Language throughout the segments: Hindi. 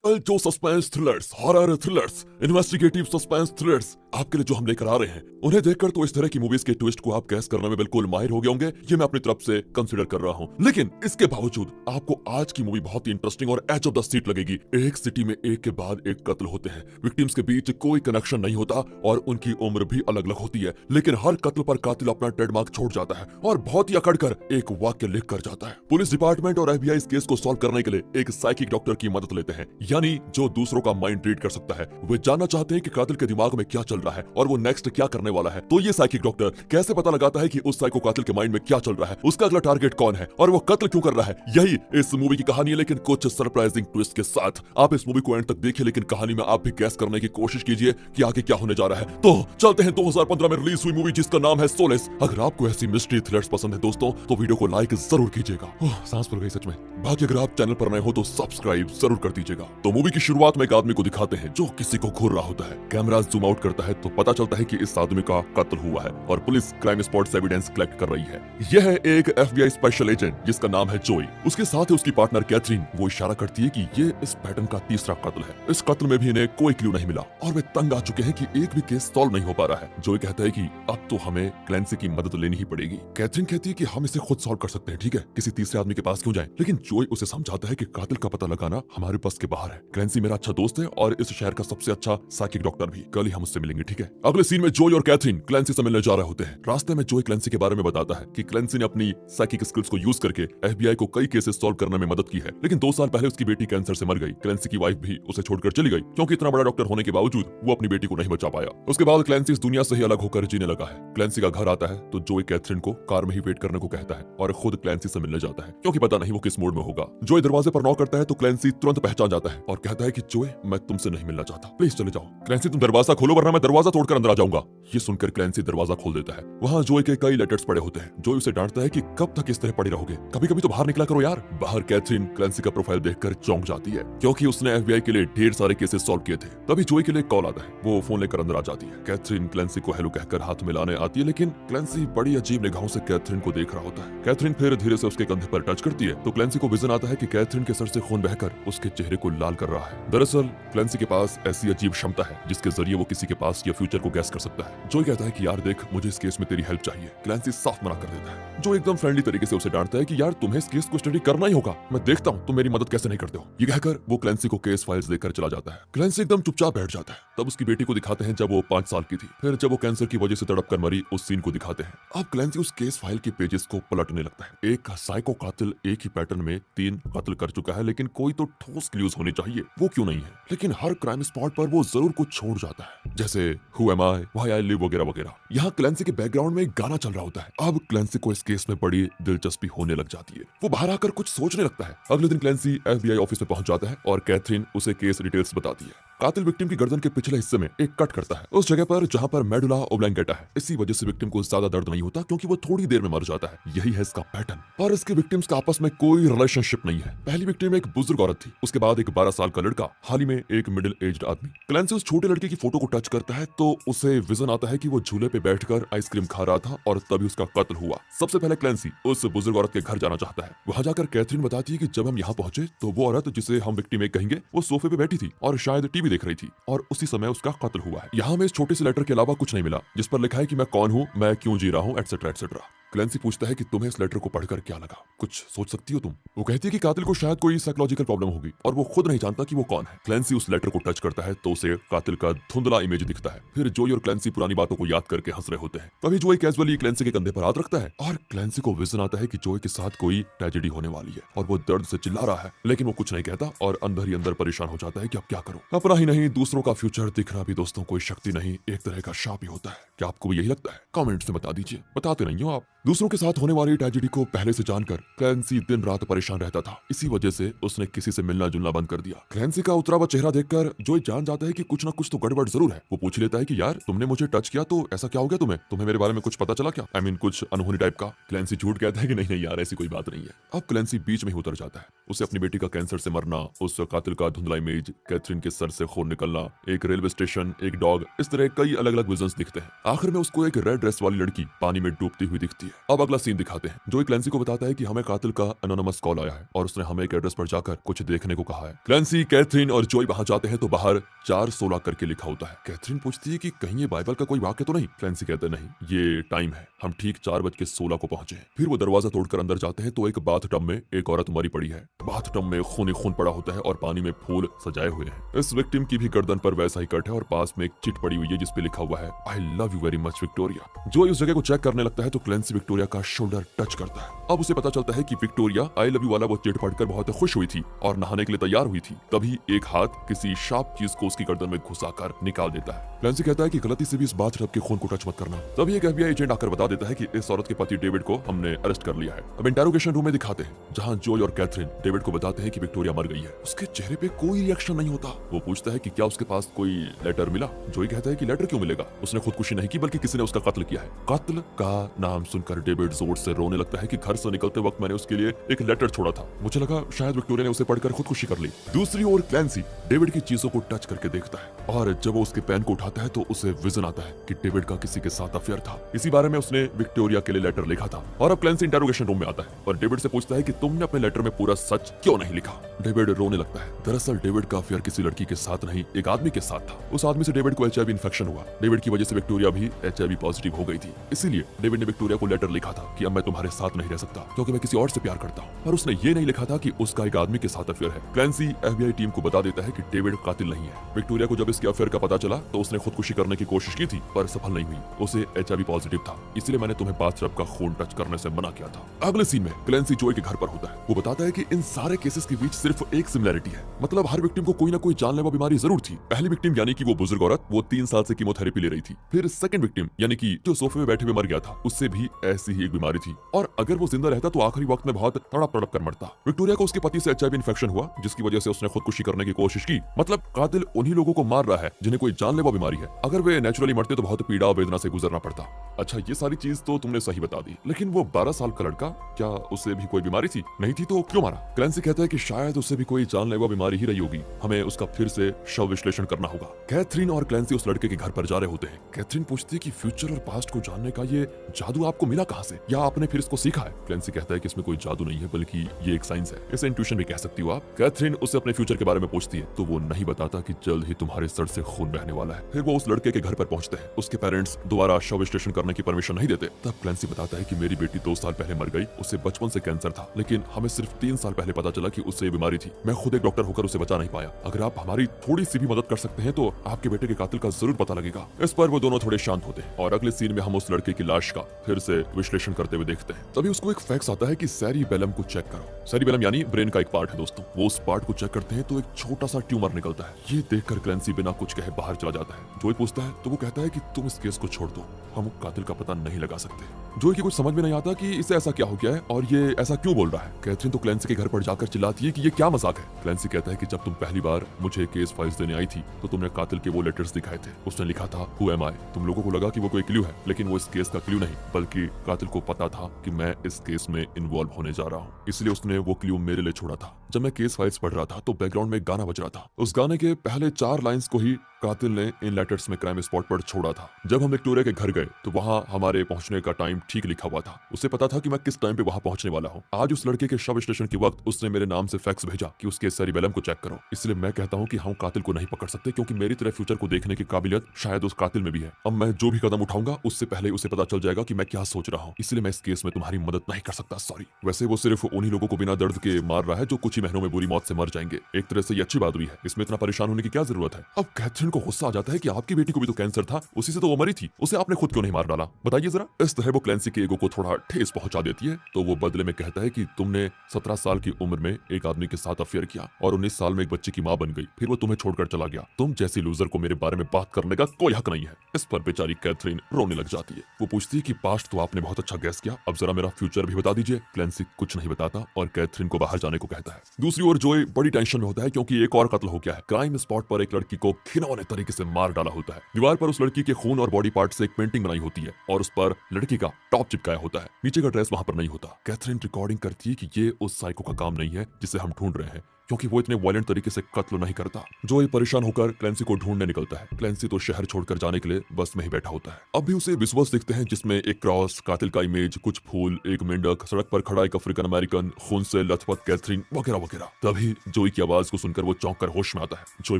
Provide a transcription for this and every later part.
जो suspense thrillers, horror thrillers, investigative suspense thrillers आपके लिए जो हम लेकर आ रहे हैं, उन्हें देखकर तो इस तरह की मूवीज के ट्विस्ट को आप गैस करने में बिल्कुल माहिर हो गए होंगे। ये मैं अपनी तरफ से कंसीडर कर रहा हूं, लेकिन इसके बावजूद आपको आज की मूवी बहुत ही इंटरेस्टिंग और एज ऑफ द सीट लगेगी। एक सिटी में एक के बाद एक कत्ल होते हैं, विक्टिम्स के बीच कोई कनेक्शन नहीं होता और उनकी उम्र भी अलग अलग होती है, लेकिन हर कत्ल पर कातिल अपना ट्रेडमार्क छोड़ जाता है और बहुत ही अकड़कर एक वाक्य लिख कर जाता है। पुलिस डिपार्टमेंट और FBI इस केस को सॉल्व करने के लिए एक साइकिक डॉक्टर की मदद लेते हैं, यानी जो दूसरों का माइंड रीड कर सकता है। वे जानना चाहते हैं कि कातिल के दिमाग में क्या चल रहा है और वो नेक्स्ट क्या करने वाला है। तो ये साइकिक डॉक्टर कैसे पता लगाता है कि उस साइको कातिल के माइंड में क्या चल रहा है, उसका अगला टारगेट कौन है और वो कत्ल क्यों कर रहा है। यही इस मूवी की कहानी है, लेकिन कुछ सरप्राइजिंग ट्विस्ट के साथ। आप इस मूवी को एंड तक देखिए, लेकिन कहानी में आप भी गैस करने की कोशिश कीजिए कि आगे क्या होने जा रहा है। तो चलते हैं 2015 में रिलीज हुई मूवी जिसका नाम है सोलेस। अगर आपको ऐसी मिस्ट्री थ्रिलर्स पसंद है दोस्तों, तो वीडियो को लाइक जरूर कीजिएगा। सांस फूल गई सच में। बाकी अगर आप चैनल पर नए हो तो सब्सक्राइब जरूर कर दीजिएगा। तो मूवी की शुरुआत में एक आदमी को दिखाते हैं जो किसी को घूर रहा होता है। कैमरा जूम आउट करता है तो पता चलता है कि इस आदमी का कत्ल हुआ है और पुलिस क्राइम स्पॉट से एविडेंस कलेक्ट कर रही है। यह है एक FBI स्पेशल एजेंट जिसका नाम है जोई। उसके साथ है उसकी पार्टनर कैथरीन। वो इशारा करती है कि ये इस पैटर्न का तीसरा कत्ल है। इस कत्ल में भी इन्हें कोई क्लू नहीं मिला और वे तंग आ चुके हैं कि एक भी केस सॉल्व नहीं हो पा रहा है। जोई कहता है कि अब तो हमें क्लैंसी की मदद लेनी ही पड़ेगी। कैथरीन कहती है कि हम इसे खुद सॉल्व कर सकते हैं, ठीक है, किसी तीसरे आदमी के पास क्यों जाएं? लेकिन जोई उसे समझाता है कि कातिल का पता लगाना हमारे बस के बाहर है। क्लैंसी मेरा अच्छा दोस्त है और इस शहर का सबसे अच्छा साइकिक डॉक्टर भी। कल ही हम उससे मिलेंगे, ठीक है। अगले सीन में जोई और कैथरीन क्लैंसी से मिलने जा रहे होते हैं। रास्ते में जोई क्लैंसी के बारे में बताता है कि क्लैंसी ने अपनी साइकिक स्किल्स को यूज करके FBI को कई केसेस सॉल्व करने में मदद की है, लेकिन 2 साल पहले उसकी बेटी कैंसर से मर गई। क्लैंसी की वाइफ भी उसे छोड़कर चली गई क्योंकि इतना बड़ा डॉक्टर होने के बावजूद वो अपनी बेटी को नहीं बचा पाया। उसके बाद क्लैंसी इस दुनिया से ही अलग होकर जीने लगा है। क्लैंसी का घर आता है तो जोई कैथरीन को कार में ही वेट करने को कहता है और खुद क्लैंसी से मिलने जाता है क्योंकि पता नहीं वो किस मूड में होगा। जोई दरवाजे पर नॉक करता है तो क्लैंसी तुरंत पहचान जाता है और कहता है कि जोई, मैं तुमसे नहीं मिलना चाहता, प्लीज चले जाओ। क्लैंसी, तुम दरवाजा खोलो वरना मैं दरवाजा तोड़कर अंदर आ जाऊंगा। ये सुनकर क्लैंसी दरवाजा खोल देता है। वहाँ जोई के कई लेटर्स पड़े होते हैं। जोई उसे डांटता है कि कब तक इस तरह पड़े रहोगे, कभी कभी तो बाहर निकला करो यार। बाहर कैथरीन क्लैंसी का प्रोफाइल देखकर चौंक जाती है क्योंकि उसने FBI के लिए ढेर सारे केसेस सॉल्व किए थे। तभी जोई के लिए कॉल आता है। वो फोन लेकर अंदर आ जाती है। कैथरीन क्लैंसी को हेलो कहकर हाथ मिलाने आती है, लेकिन क्लैंसी बड़ी अजीब निगाहों से कैथरीन को देख रहा होता है। कैथरीन फिर धीरे से उसके कंधे पर टच करती है तो क्लैंसी को विजन आता है कि कैथरीन के सर से खून बहकर उसके चेहरे को लाल कर रहा है। दरअसल क्लैंसी के पास ऐसी अजीब क्षमता है जिसके जरिए वो किसी के पास या फ्यूचर को गैस कर सकता है। जोई कहता है कि यार देख, मुझे इस केस में तेरी हेल्प चाहिए। क्लैंसी साफ मना कर देता है। जो एकदम फ्रेंडली तरीके से उसे डांटता है कि यार तुम्हें इस केस को स्टडी करना ही होगा, मैं देखता हूँ तुम मेरी मदद कैसे नहीं करते हो। ये कहकर वो क्लैंसी को केस फाइल्स देकर चला जाता है। क्लैंसी एकदम चुपचाप बैठ जाता है। तब उसकी बेटी को दिखाते हैं जब वो 5 साल की थी। फिर जब वो कैंसर की वजह से तड़प कर मरी उस सीन को दिखाते हैं। अब क्लैंसी उस केस फाइल के पेजेस को पलटने लगता है। एक साइको कातिल एक ही पैटर्न में 3 कत्ल कर चुका है, लेकिन कोई तो ठोस क्लूज होने चाहिए, वो क्यों नहीं है। लेकिन हर क्राइम स्पॉट पर वो जरूर कुछ छोड़ जाता है, जैसे who am I, why I live वगैरह वगैरह। यहाँ क्लैंसी के बैकग्राउंड में एक गाना चल रहा होता है। अब क्लैंसी को इस केस में बड़ी दिलचस्पी होने लग जाती है। वो बाहर आकर कुछ सोचने लगता है। अगले दिन क्लैंसी FBI ऑफिस में पहुंच जाता है और कैथरीन उसे केस डिटेल्स बताती है। कातिल विक्टिम की गर्दन के पिछले हिस्से में एक कट करता है, उस जगह पर जहां पर मेडुला ओब्लांगेटा है। इसी वजह से विक्टिम को ज्यादा दर्द नहीं होता क्योंकि वो थोड़ी देर में मर जाता है। यही है इसका पैटर्न। और इसके विक्टिम्स का आपस में कोई रिलेशनशिप नहीं है। पहली विक्टिम एक बुजुर्ग औरत थी, उसके बाद एक 12 साल का लड़का, हाल ही में एक मिडिल एज्ड आदमी। क्लैंसी उस छोटे लड़के की फोटो को टच करता है तो उसे विजन आता है कि वो झूले पे बैठकर आइसक्रीम खा रहा था और तभी उसका कत्ल हुआ। सबसे पहले क्लैंसी उस बुजुर्ग औरत के घर जाना चाहता है। वहां जाकर कैथरीन बताती है कि जब हम यहाँ पहुंचे तो वो औरत जिसे हम विक्टिम एक कहेंगे, वो सोफे पे बैठी थी और शायद टीवी देख रही थी और उसी समय उसका कत्ल हुआ है। यहाँ में इस छोटे से लेटर के अलावा कुछ नहीं मिला जिस पर लिखा है कि मैं कौन हूँ, मैं क्यों जी रहा हूँ, एटसेट्रा एटसेट्रा। क्लैंसी पूछता है कि तुम्हें इस लेटर को पढ़कर क्या लगा, कुछ सोच सकती हो तुम। वो कहती है कि कातिल को शायद कोई साइकोलॉजिकल प्रॉब्लम होगी और वो खुद नहीं जानता कि वो कौन है। क्लैंसी उस लेटर को टच करता है तो उसे कातिल का धुंधला इमेज दिखता है। फिर जोई और क्लैंसी पुरानी बातों को याद करके हंस रहे होते हैं। तभी जोई कैजुअली क्लैंसी के कंधे पर हाथ रखता है और क्लैंसी को विजन आता है कि जोई के साथ कोई ट्रेजेडी होने वाली है और वो दर्द से चिल्ला रहा है, लेकिन वो कुछ नहीं कहता और अंदर ही अंदर परेशान हो जाता है कि अब क्या करूं। अपना ही नहीं दूसरों का फ्यूचर दिखना भी दोस्तों कोई शक्ति नहीं, एक तरह का शाप ही होता है। क्या आपको भी यही लगता है? कमेंट्स में बता दीजिए। बताते नहीं हो आप। दूसरों के साथ होने वाली ट्रेजेडी को पहले से जानकर क्लैंसी दिन रात परेशान रहता था। इसी वजह से उसने किसी से मिलना जुलना बंद कर दिया। क्लैंसी का उतरा हुआ चेहरा देखकर जोई जान जाता है कि कुछ ना कुछ तो गड़बड़ जरूर है। वो पूछ लेता है कि यार तुमने मुझे टच किया तो ऐसा क्या हो गया तुम्हें मेरे बारे में कुछ पता चला क्या? I mean, कुछ अनहोनी टाइप का। क्लैंसी झूठ कहता है कि नहीं नहीं यार ऐसी कोई बात नहीं है। अब क्लैंसी बीच में ही उतर जाता है। उसे अपनी बेटी का कैंसर से मरना, उस कातिल का धुंधला इमेज, कैथरीन के सर से खून निकलना, एक रेलवे स्टेशन, एक डॉग, इस तरह कई अलग अलग विजन्स दिखते हैं। आखिर में उसको एक रेड ड्रेस वाली लड़की पानी में डूबती हुई दिखती है। अब अगला सीन दिखाते हैं। जोई क्लैंसी को बताता है कि हमें कातिल का एनोनिमस कॉल आया है और उसने हमें एक एड्रेस पर जाकर कुछ देखने को कहा है। क्लैंसी, कैथरीन और जोई वहां जाते हैं तो बाहर 4:16 करके लिखा होता है। कैथरीन पूछती है कि कहीं ये बाइबल का कोई वाक्य तो नहीं। क्लैंसी कहते नहीं, ये टाइम है, हम ठीक 4:16 को पहुंचे। फिर वो दरवाजा तोड़कर अंदर जाते हैं तो एक बाथ टब में एक औरत मरी पड़ी है। बाथ टब में खून ही खून पड़ा होता है और पानी में फूल सजाए हुए हैं। इस विक्टिम की भी गर्दन पर वैसा ही कट है और पास में एक चिट पड़ी हुई है जिसपे लिखा हुआ है I love you very much Victoria. जो उस जगह को चेक करने लगता है तो क्लैंसी विक्टोरिया का शोल्डर टच करता है। अब उसे पता चलता है कि विक्टोरिया आई लव यू वाला वो चिट पढ़कर बहुत खुश हुई थी और नहाने के लिए तैयार हुई थी। तभी एक हाथ किसी शार्प चीज को उसकी गर्दन में घुसाकर निकाल देता है। क्लैंसी कहता है कि गलती से भी इस बाथ टब के खून को टच मत करना। तभी एक FBI एजेंट आकर बता देता है कि इस औरत के पति डेविड को हमने अरेस्ट कर लिया है। अब इंटेरोगेशन रूम में दिखाते हैं जहां जोई और कैथरीन डेविड को बताते हैं कि विक्टोरिया मर गई है। उसके चेहरे पे कोई रिएक्शन नहीं होता। वो पूछता है कि क्या उसके पास कोई लेटर मिला। जोई कहता है कि लेटर क्यों मिलेगा, उसने खुदकुशी नहीं की बल्कि किसी ने उसका कत्ल किया है। कत्ल का नाम सुनकर डेविड जोर से रोने लगता है कि घर से निकलते वक्त मैंने उसके लिए एक लेटर छोड़ा था, मुझे लगा शायद विक्टोरिया ने उसे पढ़कर खुदकुशी कर ली। दूसरी ओर क्लैंसी डेविड की चीजों को टच करके देखता है और जब वो उसके पेन को उठाता है तो उसे विजन आता है कि डेविड का किसी के साथ अफेयर था। इसी बारे में उसने विक्टोरिया के लिए लेटर लिखा था। और अब क्लैंसी इंटेरोगेशन रूम में आता है और डेविड से पूछता है कि तुमने अपने लेटर में पूरा सच क्यों नहीं लिखा। डेविड रोने लगता है। दरअसल डेविड का अफेयर किसी लड़की के साथ नहीं, एक आदमी के साथ था। उस आदमी से डेविड को HIV इन्फेक्शन हुआ। डेविड की वजह से विक्टोरिया भी HIV पॉजिटिव हो गई थी। इसीलिए डेविड ने विक्टोरिया को लेटर लिखा था कि अब मैं तुम्हारे साथ नहीं रह सकता क्योंकि मैं किसी और से प्यार करता हूँ। और उसने ये नहीं लिखा था कि उसका एक आदमी के साथ अफेयर है। क्लैंसी FBI टीम को बता देता है कि डेविड कातिल नहीं है। विक्टोरिया को जब इसके अफेयर का पता चला तो उसने खुदकुशी करने की कोशिश की थी पर सफल नहीं हुई। उसे HIV पॉजिटिव था, इसलिए मैंने तुम्हें बाथटब का खून टच करने से मना किया था। अगले सीन में क्लैंसी जोई के घर पर होता है। वो बताता है कि इन सारे केसेस के बीच सिर्फ एक सिमिलरिटी है, मतलब हर विक्टिम को कोई ना कोई जानलेवा बीमारी जरूर थी। पहली विक्टिम यानी कि वो बुजुर्ग औरत, वो 3 साल से कीमोथेरेपी ले रही थी। फिर सेकंड विक्टिम यानी कि जो सोफे में बैठे हुए मर गया था, उससे भी ऐसी ही एक बीमारी थी और अगर वो जिंदा रहता तो आखिरी वक्त में बहुत तड़प तड़प कर मरता। विक्टोरिया को उसके पति से HIV इन्फेक्शन हुआ जिसकी वजह से उसने खुदकुशी करने की कोशिश की। मतलब कातिल उन्हीं लोगों को मार रहा है जिन्हें कोई जानलेवा बीमारी है। अगर वे नेचुरली मरते तो बहुत पीड़ा और वेदना से गुजरना पड़ता। अच्छा, ये सारी चीज तो तुमने सही बता दी, लेकिन वो 12 साल का लड़का, क्या उसे भी कोई बीमारी थी? नहीं थी तो क्यों मारा? क्लैंसी कहता है कि शायद उसे भी कोई जानलेवा बीमारी ही रही होगी, हमें उसका फिर से शव विश्लेषण करना होगा। कैथरीन और क्लैंसी उस लड़के के घर पर जा रहे होते हैं। कैथरीन पूछती है कि फ्यूचर और पास्ट को जानने का ये जादू आपको मिला कहां से, या आपने फिर इसको सीखा है? क्लैंसी कहता है कि इसमें कोई जादू नहीं है बल्कि ये एक साइंस है, इसे इंट्यूशन भी कह सकती हो आप। कैथरीन उससे अपने फ्यूचर के बारे में पूछती है तो वो नहीं बताता कि जल्द ही तुम्हारे सर से खून बहने वाला है। फिर वो उस लड़के के घर पर पहुंचते हैं। उसके पेरेंट्स दोबारा शव विश्लेषण करने की परमिशन नहीं देते। तब क्लैंसी बताता है कि मेरी बेटी 2 साल पहले मर गई, उसे बचपन से कैंसर था, लेकिन हमें सिर्फ 3 साल पहले पता चला कि उससे ये बीमारी थी। मैं खुद एक डॉक्टर होकर उसे बचा नहीं पाया। अगर आप हमारी थोड़ी सी भी मदद कर सकते हैं तो आपके बेटे के कातिल का जरूर पता लगेगा। इस पर वो दोनों थोड़े शांत होते हैं और अगले सीन में हम उस लड़के की लाश का फिर से विश्लेषण करते हुए देखते हैं। तभी उसको एक फैक्स आता है कि सेरिबेलम को चेक करो। सेरिबेलम यानी ब्रेन का एक पार्ट है दोस्तों। वो उस पार्ट को चेक करते हैं तो एक छोटा सा ट्यूमर निकलता है। ये देखकर क्लैंसी बिना कुछ कहे बाहर चला जाता है। जोई पूछता है तो वो कहता है कि तुम इस केस को छोड़ दो, हम कातिल का पता नहीं लगा सकते। जोई की कुछ समझ में नहीं आता कि इसे ऐसा क्या हो गया है और ये ऐसा क्यों बोल रहा है। कैथरीन तो क्लैंसी के घर पर जाकर चिल्लाती है कि ये क्या मजाक है। क्लैंसी कहता है कि जब तुम पहली बार मुझे केस फाइल्स देने आई थी तो तुमने कातिल के वो लेटर्स दिखाए थे। उसने लिखा था हु एम आई। तुम लोगों को लगा कि वो कोई क्लू है, लेकिन वो इस केस का क्लू नहीं, बल्कि कातिल को पता था कि मैं इस केस में इन्वॉल्व होने जा रहा हूँ, इसलिए उसने वो क्लू मेरे लिए छोड़ा था। जब मैं केस फाइल्स पढ़ रहा था तो बैकग्राउंड में गाना बज रहा था। उस गाने के पहले 4 लाइंस को ही कातिल ने इन लेटर्स में क्राइम स्पॉट पर छोड़ा था। जब हम विक्टोरिया के घर गए तो वहाँ हमारे पहुंचने का टाइम ठीक लिखा हुआ था। उसे पता था कि मैं किस टाइम पे वहाँ पहुंचने वाला हूँ। आज उस लड़के के शव विश्लेषण के वक्त उसने मेरे नाम से फैक्स भेजा कि उसके सेरिबेलम को चेक करो। इसलिए मैं कहता हूँ कि हम कातिल को नहीं पकड़ सकते क्योंकि मेरी तरह फ्यूचर को देखने की काबिलियत शायद उस कातिल में भी है। अब मैं जो भी कदम उठाऊंगा उससे पहले उसे पता चल जाएगा कि मैं क्या सोच रहा हूँ, इसलिए मैं इस केस में तुम्हारी मदद नहीं कर सकता, सॉरी। वैसे वो सिर्फ उन्हीं लोगों को बिना दर्द के मार रहा है जो कुछ ही महीनों में बुरी मौत से मर जाएंगे। एक तरह से ये अच्छी बात भी है, इसमें इतना परेशान होने की क्या जरूरत है। अब कैथरीन को गुस्सा आ जाता है कि आपकी बेटी को भी तो कैंसर था, उसी से तो वो मरी थी, उसे आपने खुद क्यों नहीं मार डाला, बताइए जरा। इस तरह वो क्लैंसी के ईगो को थोड़ा ठेस पहुंचा देती है तो वो बदले में कहता है कि तुमने 17 साल की उम्र में एक आदमी के साथ अफेयर किया और 19 साल में एक बच्चे की मां बन गई, फिर वो तुम्हें छोड़कर चला गया। तुम जैसी लूजर को मेरे बारे में बात करने का कोई हक नहीं है। इस पर बेचारी कैथरीन रोने लग जाती है। वो पूछती है कि पास्ट तो आपने बहुत अच्छा गैस किया, अब जरा मेरा फ्यूचर भी बता दीजिए। क्लैंसी कुछ नहीं बताता और कैथरीन को बाहर जाने को कहता है। दूसरी ओर जोई बड़ी टेंशन में होता है क्योंकि एक और कत्ल हो गया है। क्राइम स्पॉट पर एक लड़की को घिनौने तरीके से मार डाला होता है। दीवार पर उस लड़की के खून और बॉडी पार्ट से एक पेंटिंग बनाई होती है और उस पर लड़की का टॉप चिपकाया होता है, नीचे का ड्रेस वहां पर नहीं होता। कैथरीन रिकॉर्डिंग करती है कि ये उस साइको का काम नहीं है जिसे हम ढूंढ रहे हैं, क्योंकि वो इतने वायलेंट तरीके से कत्ल नहीं करता। जोई परेशान होकर क्लैंसी को ढूंढने निकलता है। क्लैंसी तो शहर छोड़कर जाने के लिए बस में ही बैठा होता है। अब भी उसे विजुअल्स दिखते हैं जिसमें एक क्रॉस, कातिल का इमेज, कुछ फूल, एक मेंढक, सड़क पर खड़ा एक अफ्रीकन अमेरिकन, खून से लथपथ कैथरीन वगैरह वगैरह। तभी जोई की आवाज को सुनकर वो चौंक कर होश में आता है। जोई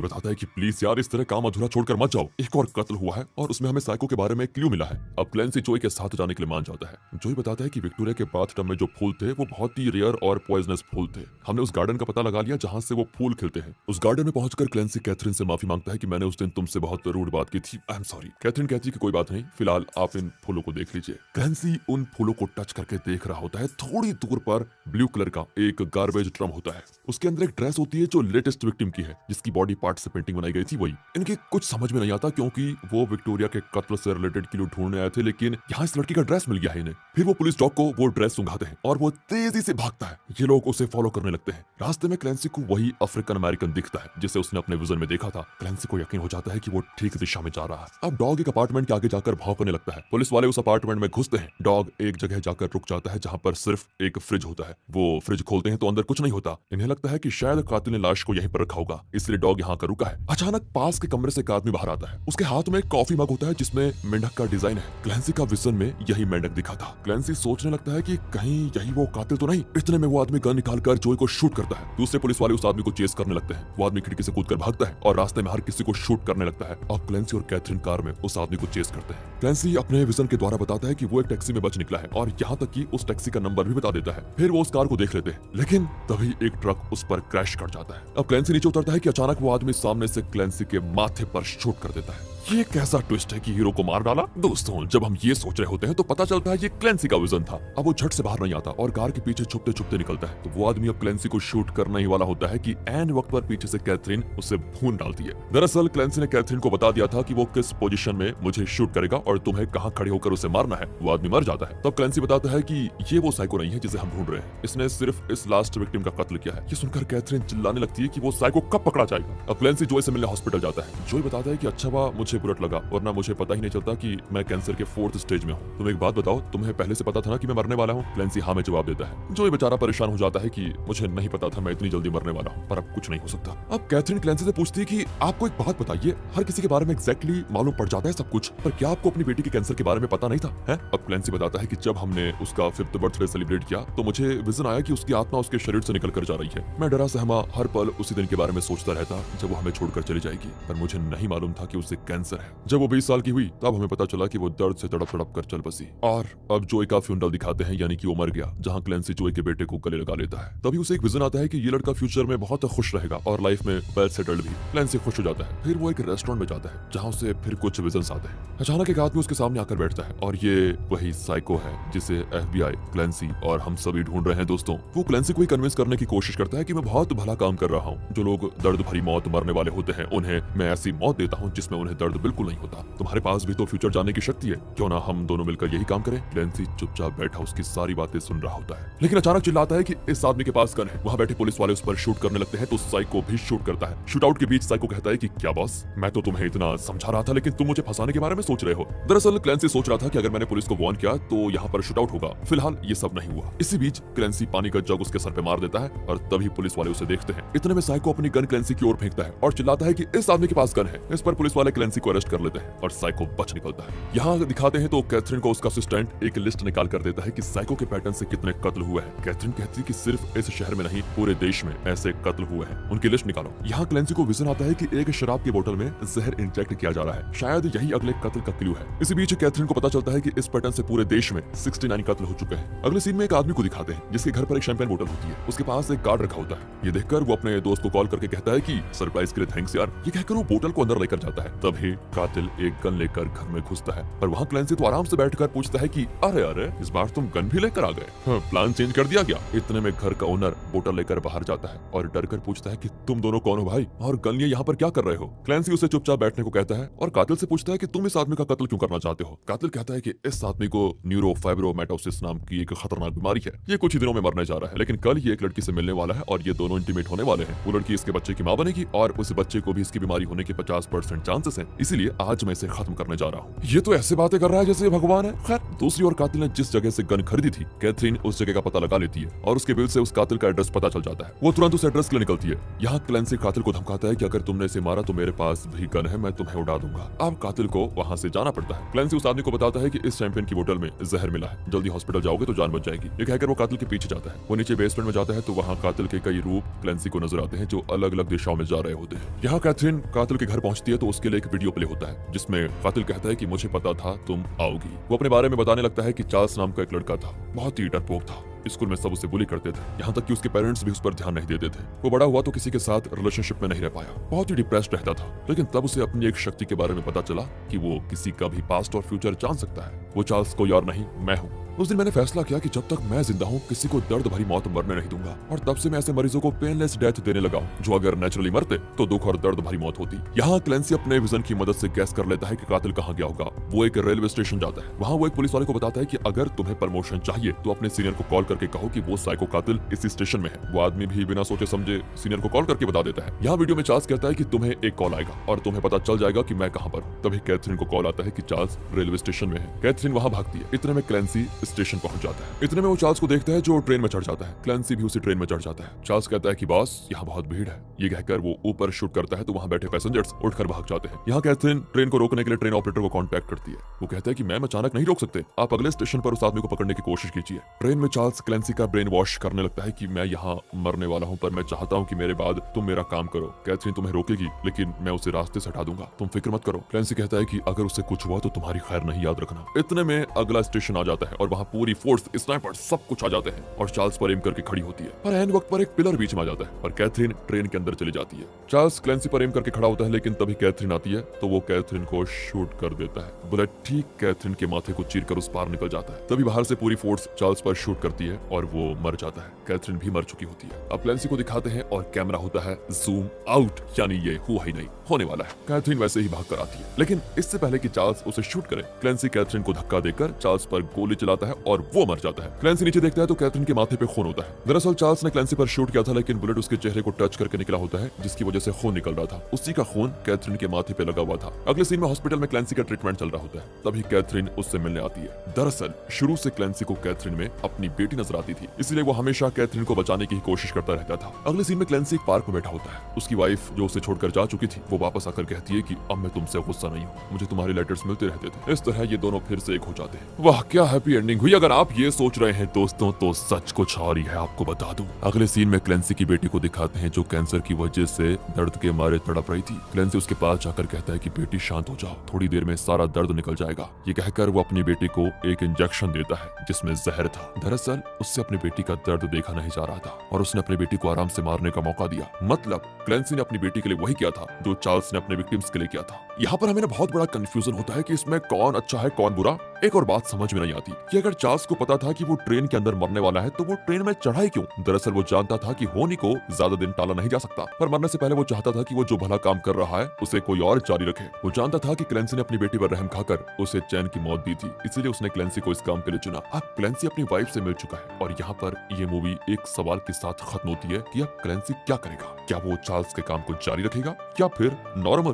बताता है कि प्लीज यार इस तरह काम अधूरा छोड़कर मत जाओ, एक और कत्ल हुआ है और उसमें हमें साइको के बारे में क्लू मिला है। अब क्लैंसी जोई के साथ जाने के लिए मान जाता है। जोई बताता है कि विक्टोरिया के बाथटब में जो फूल थे वो बहुत ही रेयर और पॉइजनस फूल थे। हमने उस गार्डन का पता लगा लिया जहां से वो फूल खिलते हैं। उस गार्डन में पहुंचकर क्लैंसी कैथरीन से माफी मांगता है कि मैंने उस दिन तुमसे बहुत रूड बात की थी, आई एम सॉरी। कैथरीन कहती है कि कोई बात नहीं, फिलहाल आप इन फूलों को देख लीजिए। क्लैंसी उन फूलों को टच करके देख रहा होता है। थोड़ी दूर पर ब्लू कलर का एक गार्बेज ड्रम होता है। उसके अंदर एक ड्रेस होती है जो लेटेस्ट विक्टिम की है, जिसकी बॉडी पार्ट से पेंटिंग बनाई गई थी वही। इनके कुछ समझ में नहीं आता क्योंकि वो विक्टोरिया के कत्ल से रिलेटेड क्लू ढूंढने आए थे, लेकिन यहाँ इस लड़की का ड्रेस मिल गया है इन्हें। फिर वो पुलिस डॉग को वो ड्रेस सुंघाते हैं और वो तेजी से भागता है। ये लोग उसे फॉलो करने लगते हैं। रास्ते में क्लैंसी को वही अफ्रीकन अमेरिकन दिखता है जिसे उसने अपने विजन में देखा था। क्लैंसी को यकीन हो जाता है कि वो ठीक दिशा में जा रहा है। अब डॉग एक अपार्टमेंट के आगे जाकर भौंकने लगता है। पुलिस वाले उस अपार्टमेंट में घुसते हैं। डॉग एक जगह जाकर रुक जाता है जहां पर सिर्फ एक फ्रिज होता है। वो फ्रिज खोलते हैं तो अंदर कुछ नहीं होता। इन्हें लगता है कि शायद कातिल ने लाश को यहीं पर रखा होगा, इसलिए डॉग यहाँ आकर रुका है। अचानक पास के कमरे से एक आदमी बाहर आता है। उसके हाथ में एक कॉफी मग होता है जिसमें मेंढक का डिजाइन है। क्लैंसी का विजन में यही मेंढक दिखा था। क्लैंसी सोचने लगता है कि कहीं यही वो कातिल तो नहीं। इतने में वो आदमी गन निकालकर जोई को शूट करता है। दूसरे पुलिस वाले उस आदमी को चेस करने लगते हैं। वो आदमी खिड़की से कूदकर भागता है और रास्ते में हर किसी को शूट करने लगता है। अब क्लैंसी और कैथरीन कार में उस आदमी को चेस करते हैं। क्लैंसी अपने विजन के द्वारा बताता है कि वो एक टैक्सी में बच निकला है और यहाँ तक कि उस टैक्सी का नंबर भी बता देता है। फिर वो उस कार को देख लेते हैं, लेकिन तभी एक ट्रक उस पर क्रैश कर जाता है। अब क्लैंसी नीचे उतरता है कि अचानक वो आदमी सामने से क्लैंसी के माथे पर शूट कर देता है। ये कैसा ट्विस्ट है कि हीरो को मार डाला। दोस्तों, जब हम ये सोच रहे होते हैं तो पता चलता है ये क्लैंसी का विजन था। अब वो झट से बाहर नहीं आता और कार के पीछे छुपते छुपते निकलता है। तो वो आदमी अब क्लैंसी को शूट करने ही वाला होता है कि एन वक्त पर पीछे से कैथरीन उसे भून डालती है। दरअसल क्लैंसी ने कैथरीन को बता दिया था कि वो किस पोजीशन में मुझे शूट करेगा और तुम्हें कहां खड़े होकर उसे मारना है। वो आदमी मर जाता है। तब क्लैंसी बताता है कि ये वो साइको नहीं है जिसे हम ढूंढ रहे हैं। इसने सिर्फ इस लास्ट विक्टिम का कत्ल किया है। ये सुनकर कैथरीन चिल्लाने लगती है कि वो साइको कब पकड़ा जाएगा। अब क्लैंसी जोई से मिलने हॉस्पिटल जाता है। जोई बताता है कि अच्छा हुआ मुझे बुलेट लगा, वरना मुझे पता ही नहीं चलता कि मैं कैंसर के 4th स्टेज में हूँ। तुम एक बात बताओ, तुम्हें पहले से पता था ना कि मैं मरने वाला हूँ? क्लैंसी हाँ में जवाब देता है। जोई बेचारा परेशान हो जाता है कि मुझे नहीं पता था मैं इतनी जल्दी मरने वाला हूँ, पर अब कुछ नहीं हो सकता। अब कैथरीन क्लैंसी से पूछती है कि आपको एक बात बताइए, हर किसी के बारे में एग्जैक्टली मालूम पड़ जाता है सब कुछ, पर क्या आपको अपनी बेटी के कैंसर के बारे में पता नहीं था? है? अब क्लैंसी बताता है कि जब हमने उसका 5th बर्थडे सेलिब्रेट किया तो मुझे विजन आया कि उसकी आत्मा उसके शरीर से निकल कर जा रही है। मैं डरा सहमा हर पल उसी दिन के बारे में सोचता रहता जब वो हमें छोड़कर चली जाएगी, पर मुझे नहीं मालूम था कि उसे कैंसर है। जब वो 20 साल की हुई तब हमें पता चला कि वो दर्द से तड़प तड़प कर चल बसी। और अब जोई का फ्यूनरल दिखाते हैं, यानी कि वो मर गया, जहां क्लैंसी जोई के बेटे को गले लगा लेता है। तभी उसे एक विजन आता है कि ये लड़का फ्यूचर में बहुत खुश रहेगा और लाइफ में वेल सेटल्ड भी। क्लैंसी खुश हो जाता है। फिर वो एक रेस्टोरेंट में जाता है जहां उसे फिर कुछ विजन्स आते हैं। अचानक एक आदमी उसके सामने आकर बैठता है और ये वही साइको है जिसे FBI, क्लैंसी और हम सभी ढूंढ रहे हैं। दोस्तों, वो क्लैंसी को कन्विंस करने की कोशिश करता है कि मैं बहुत भला काम कर रहा हूँ। जो लोग दर्द भरी मौत मरने वाले होते हैं उन्हें मैं ऐसी मौत देता हूँ जिसमें उन्हें दर्द बिल्कुल नहीं होता। तुम्हारे पास भी तो फ्यूचर जाने की शक्ति है, क्यों ना हम दोनों मिलकर यही काम करें। क्लैंसी चुपचाप बैठा उसकी सारी बातें सुन रहा होता है, लेकिन अचानक चिल्लाता है कि इस आदमी के पास गन है। वहां बैठे पुलिस वाले उस पर शूट करने लगते हैं तो साइको भी शूट करता है। शूट आउट के बीच साइको कहता है कि क्या बॉस, मैं तो तुम्हें इतना समझा रहा था लेकिन तुम मुझे फंसाने के बारे में सोच रहे हो। दरअसल क्लैंसी सोच रहा था कि अगर मैंने पुलिस को वार्न किया तो यहाँ पर शूट आउट होगा। फिलहाल ये सब नहीं हुआ। इसी बीच क्लैंसी पानी का जग उसके सर पे मार देता है और तभी पुलिस वाले उसे देखते हैं। इतने में साइको अपनी गन क्लैंसी की ओर फेंकता है और चिल्लाता है कि इस आदमी के पास गन है। इस पर पुलिस वाले क्लैंसी को अरेस्ट कर लेते हैं और साइको बच निकलता है। यहाँ दिखाते हैं तो कैथरीन को उसका असिस्टेंट एक लिस्ट निकाल कर देता है कि साइको के पैटर्न से कितने कत्ल हुए हैं। कैथरीन कहती है कि सिर्फ इस शहर में नहीं पूरे देश में ऐसे कत्ल हुए हैं, उनकी लिस्ट निकालो। यहाँ क्लैंसी को विजन आता है कि एक शराब की बोतल में जहर इंजेक्ट किया जा रहा है, शायद यही अगले कत्ल का क्लू है। इसी बीच कैथरीन को पता चलता है कि इस पैटर्न से पूरे देश में 69 कत्ल हो चुके हैं। अगले सीन में एक आदमी को दिखाते हैं जिसके घर पर एक शैंपेन बोतल होती है। उसके पास एक कार्ड रखा होता है। ये देखकर वो अपने दोस्त को कॉल करके कहता है कि सरप्राइज के लिए थैंक्स यार। ये कहकर वो बोतल को अंदर लेकर जाता है। तभी कातिल एक गन लेकर घर में घुसता है, पर वहाँ क्लैंसी तो आराम से बैठकर पूछता है कि अरे अरे इस बार तुम गन भी लेकर आ गए, प्लान चेंज कर दिया गया। इतने में घर का ओनर बोतल लेकर बाहर जाता है और डर कर पूछता है कि तुम दोनों कौन हो भाई और गन लिए यहाँ पर क्या कर रहे हो। क्लैंसी उसे चुपचाप बैठने को कहता है और कातिल से पूछता है कि तुम इस आदमी का कत्ल क्यों करना चाहते हो। कातिल कहता है कि इस आदमी को न्यूरोफाइब्रोमेटोसिस नाम की एक खतरनाक बीमारी है। ये कुछ ही दिनों में मरने जा रहा है, लेकिन कल ये एक लड़की से मिलने वाला है और ये दोनों इंटीमेट होने वाले हैं। वो लड़की इसके बच्चे की माँ बनेगी और उस बच्चे को भी इसकी बीमारी होने के 50% चांसेस हैं। इसीलिए आज मैं इसे खत्म करने जा रहा हूँ। ये तो ऐसे बातें कर रहा है जैसे ये भगवान है। खैर, दूसरी ओर कातिल ने जिस जगह से गन खरीदी थी, कैथरीन उस जगह का पता लगा लेती है और उसके बिल से उस कातिल का एड्रेस पता चल जाता है। वो तुरंत उस एड्रेस के लिए निकलती है। यहाँ क्लेंसी कातिल को धमकाता है कि अगर तुमने इसे मारा तो मेरे पास भी गन है, मैं तुम्हें उड़ा दूंगा। अब कातिल को वहाँ से जाना पड़ता है। क्लेंसी उस आदमी को बताता है कि इस चैंपियन की बोतल में जहर मिला है, जल्दी हॉस्पिटल जाओगे तो जान बच जाएगी। ये कहकर वो कातिल के पीछे जाता है। वो नीचे बेसमेंट में जाता है तो वहाँ कातिल के कई रूप क्लेंसी को नजर आते हैं जो अलग अलग दिशाओं में जा रहे होते हैं। यहाँ कैथरीन कातिल के घर पहुंचती है तो उसके लिए एक वीडियो प्ले होता है जिसमें कातिल कहता है कि मुझे पता था तुम आओगी। वो अपने बारे में बताने लगता है कि चार्ल्स नाम का एक लड़का था, बहुत ही डरपोक था। स्कूल में सब उसे बुली करते थे, यहाँ तक कि उसके पेरेंट्स भी उस पर ध्यान नहीं देते थे। वो बड़ा हुआ तो किसी के साथ रिलेशनशिप में नहीं रह पाया, बहुत ही डिप्रेस्ड रहता था। लेकिन तब उसे अपनी एक शक्ति के बारे में पता चला कि वो किसी का भी पास्ट और फ्यूचर जान सकता है। वो चार्ल्स कोई और नहीं, मैं हूँ। उस दिन मैंने फैसला किया कि जब तक मैं जिंदा हूँ किसी को दर्द भरी मौत मरने नहीं दूंगा, और तब से मैं ऐसे मरीजों को पेनलेस डेथ देने लगा हूँ जो अगर नेचुरली मरते तो दुख और दर्द भरी मौत होती। यहाँ क्लेंसी अपने विजन की मदद से गैस कर लेता है कि कातिल कहाँ गया होगा। वो एक रेलवे स्टेशन जाता है। वहाँ वो एक पुलिस वाले को बताता है कि अगर तुम्हें प्रमोशन चाहिए तो अपने सीनियर को कॉल करके कहो कि वो साइको कातिल इसी स्टेशन में है। वो आदमी भी बिना सोचे समझे सीनियर को कॉल करके बता देता है। यहाँ वीडियो में चार्ल्स कहता है कि तुम्हें एक कॉल आएगा और तुम्हें पता चल जाएगा कि मैं कहाँ पर हूँ। तभी कैथरीन को कॉल आता है कि चार्ल्स रेलवे स्टेशन में है। कैथरीन वहाँ भागती है। इतने में क्लेंसी स्टेशन पहुंच जाता है। इतने में वो चार्ल्स को देखता है जो ट्रेन में चढ़ जाता है। क्लेंसी भी उसी ट्रेन में चढ़ जाता है। चार्ल्स कहता है कि बॉस यहाँ बहुत भीड़ है। ये कहकर वो ऊपर शूट करता है तो वहाँ बैठे पैसेंजर्स उठकर भाग जाते हैं। यहाँ कैथरीन ट्रेन को रोकने के लिए ट्रेन ऑपरेटर को कॉन्टैक्ट करती है। वो कहता है कि मैम अचानक नहीं रोक सकते, आप अगले स्टेशन पर उस आदमी को पकड़ने की कोशिश कीजिए। ट्रेन में चार्ल्स क्लेंसी का ब्रेन वॉश करने लगता है कि मैं यहाँ मरने वाला हूँ, पर मैं चाहता हूँ कि मेरे बाद तुम मेरा काम करो। कैथरीन तुम्हें रोकेगी लेकिन मैं उसे रास्ते से हटा दूंगा, तुम फिक्र मत करो। क्लेंसी कहता है कि अगर उससे कुछ हुआ तो तुम्हारी खैर नहीं, याद रखना। इतने में अगला स्टेशन आ जाता है और वहाँ पूरी फोर्स, स्नाइपर सब कुछ आ जाते हैं और चार्ल्स पर एम करके खड़ी होती है। पर ऐन वक्त पर एक पिलर बीच में आ जाता है और कैथरीन ट्रेन के अंदर चली जाती है। चार्ल्स क्लेंसी पर एम करके खड़ा होता है लेकिन तभी कैथरीन आती है तो वो कैथरीन को शूट कर देता है। बुलेट ठीक कैथरीन के माथे को चीरकर उस पार निकल जाता है। तभी बाहर से पूरी फोर्स चार्ल्स पर शूट करती है और वो मर जाता है। कैथरीन भी मर चुकी होती है। अब क्लेंसी को दिखाते हैं और कैमरा होता है जूम आउट, यानी ये हुआ ही नहीं, होने वाला है। कैथरीन वैसे ही भाग कर आती है लेकिन इससे पहले कि चार्ल्स उसे शूट करे, क्लेंसी कैथरीन को धक्का देकर चार्ल्स पर गोली चलाता है और वो मर जाता है। क्लेंसी नीचे देखता है तो कैथरीन के माथे पे खून होता है। दरअसल चार्ल्स ने क्लेंसी पर शूट किया था लेकिन बुलेट उसके चेहरे को टच करके निकला होता है जिसकी वजह से खून निकल रहा था। उसी का खून कैथरीन के माथे पे लगा हुआ था। अगले सीन में हॉस्पिटल में क्लेंसी का ट्रीटमेंट चल रहा होता है। तभी कैथरीन उससे मिलने आती है। दरअसल शुरू से क्लेंसी को कैथरीन में अपनी बेटी नजर आती थी, इसलिए वो हमेशा कैथरीन को बचाने की कोशिश करता रहता था। अगले सीन में क्लेंसी एक पार्क में बैठा होता है। उसकी वाइफ जो उसे छोड़कर जा चुकी थी वो वापस आकर कहती है कि अब मैं तुमसे गुस्सा नहीं हूँ, मुझे तुम्हारे लेटर्स मिलते रहते थे। इस तरह ये दोनों फिर से एक हो जाते हैं। वाह क्या हैप्पी एंडिंग हुई। अगर आप ये सोच रहे हैं दोस्तों तो सच कुछ और ही है, आपको बता दूं। अगले सीन में क्लेंसी की बेटी को दिखाते हैं जो कैंसर की वजह से दर्द के मारे तड़प रही थी। क्लेंसी उसके पास जाकर कहता है कि बेटी शांत हो जाओ, थोड़ी देर में सारा दर्द निकल जाएगा। ये कहकर वो अपनी बेटी को एक इंजेक्शन देता है जिसमें जहर था। दरअसल उससे अपनी बेटी का दर्द देखा नहीं जा रहा था और उसने अपनी बेटी को आराम से मारने का मौका दिया। मतलब क्लेंसी ने अपनी बेटी के लिए वही किया था जो चार्ल्स ने अपने विक्टिम्स के लिए किया था। यहाँ पर हमें ना बहुत बड़ा कंफ्यूजन होता है कि इसमें कौन अच्छा है कौन बुरा। एक और बात समझ में नहीं आती कि अगर चार्ल्स को पता था कि वो ट्रेन के अंदर मरने वाला है तो वो ट्रेन में चढ़ा ही क्यों। दरअसल वो जानता था कि होनी को ज्यादा दिन टाला नहीं जा सकता, पर मरने से पहले वो चाहता था कि वो जो भला काम कर रहा है उसे कोई और जारी रखे। वो जानता था कि क्लेंसी ने अपनी बेटी पर रहम खाकर उसे चैन की मौत दी थी, इसीलिए उसने क्लेंसी को इस काम के लिए चुना। अब क्लेंसी अपनी वाइफ से मिल चुका है और यहाँ पर ये मूवी एक सवाल के साथ खत्म होती है कि अब क्लेंसी क्या करेगा। क्या वो चार्ल्स के काम को जारी रखेगा या फिर नॉर्मल